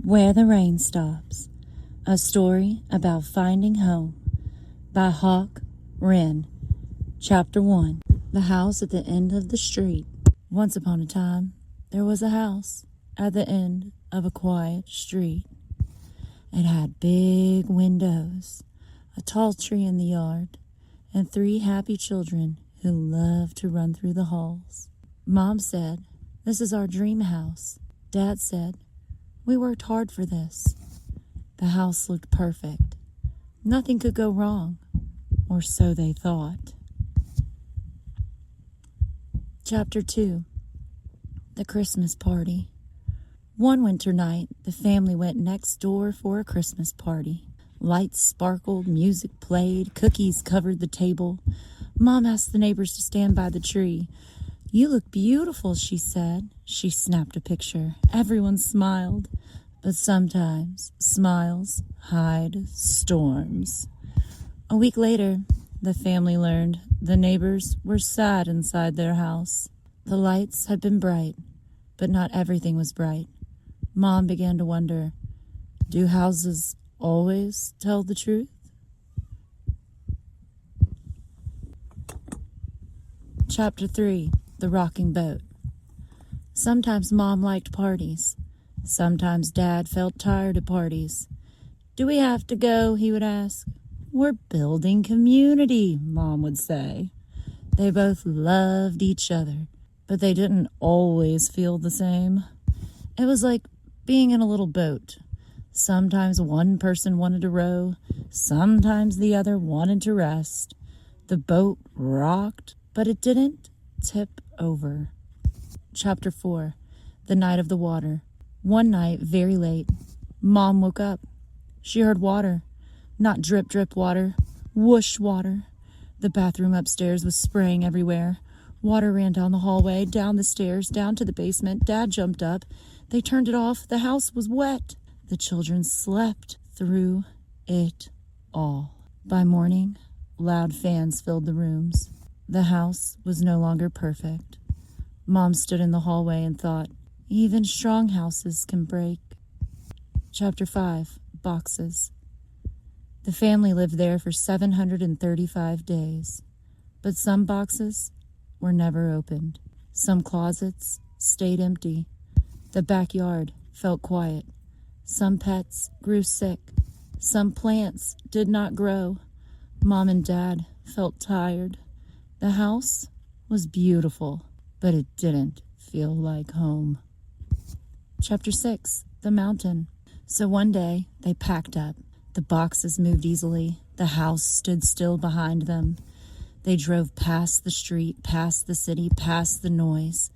Where the Rain Stops, a story about finding home by HawkRen. Chapter 1. The house at the end of the street. Once upon a time, there was a house at the end of a quiet street. It had big windows, a tall tree in the yard, and 3 happy children who loved to run through the halls. Mom said, "This is our dream house." Dad said, "We worked hard for this." The house looked perfect. Nothing could go wrong, or so they thought. Chapter 2. The Christmas Party. One winter night, the family went next door for a Christmas party. Lights sparkled, music played, cookies covered the table. Mom asked the neighbors to stand by the tree. "You look beautiful," she said. She snapped a picture. Everyone smiled. But sometimes smiles hide storms. A week later, the family learned the neighbors were sad inside their house. The lights had been bright, but not everything was bright. Mom began to wonder, do houses always tell the truth? Chapter 3. The Rocking Boat. Sometimes Mom liked parties. Sometimes Dad felt tired of parties. "Do we have to go?" he would ask. "We're building community," Mom would say. They both loved each other, but they didn't always feel the same. It was like being in a little boat. Sometimes one person wanted to row, sometimes the other wanted to rest. The boat rocked, but it didn't tip over. Chapter 4. The Night of the Water. One night, very late, Mom woke up. She heard water. Not drip, drip water. Whoosh water. The bathroom upstairs was spraying everywhere. Water ran down the hallway, down the stairs, down to the basement. Dad jumped up. They turned it off. The house was wet. The children slept through it all. By morning, loud fans filled the rooms. The house was no longer perfect. Mom stood in the hallway and thought, even strong houses can break. Chapter 5. Boxes. The family lived there for 735 days, but some boxes were never opened. Some closets stayed empty. The backyard felt quiet. Some pets grew sick. Some plants did not grow. Mom and Dad felt tired. The house was beautiful, but it didn't feel like home. Chapter 6. The Mountain. So one day, they packed up. The boxes moved easily. The house stood still behind them. They drove past the street, past the city, past the noise,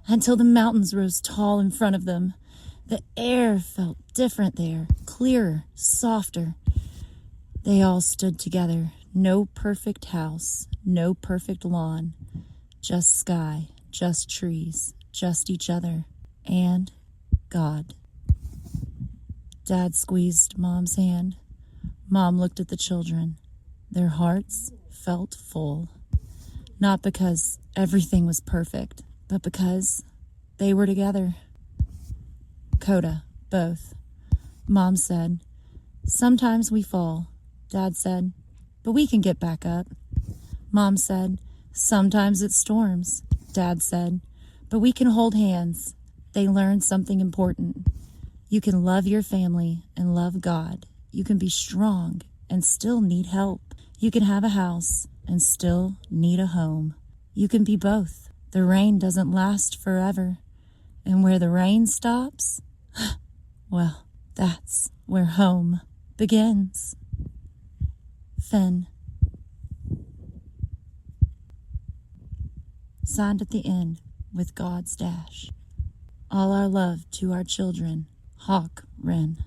until the mountains rose tall in front of them. The air felt different there, clearer, softer. They all stood together. No perfect house, no perfect lawn. Just sky, just trees, just each other, and God. Dad squeezed Mom's hand. Mom looked at the children. Their hearts felt full. Not because everything was perfect, but because they were together. Coda, both. Mom said, "Sometimes we fall." Dad said, "But we can get back up." Mom said, "Sometimes it storms." Dad said, "But we can hold hands." They learned something important. You can love your family and love God. You can be strong and still need help. You can have a house and still need a home. You can be both. The rain doesn't last forever. And where the rain stops, well, that's where home begins. Finn. Signed at the end with God's dash. All our love to our children, HawkRen.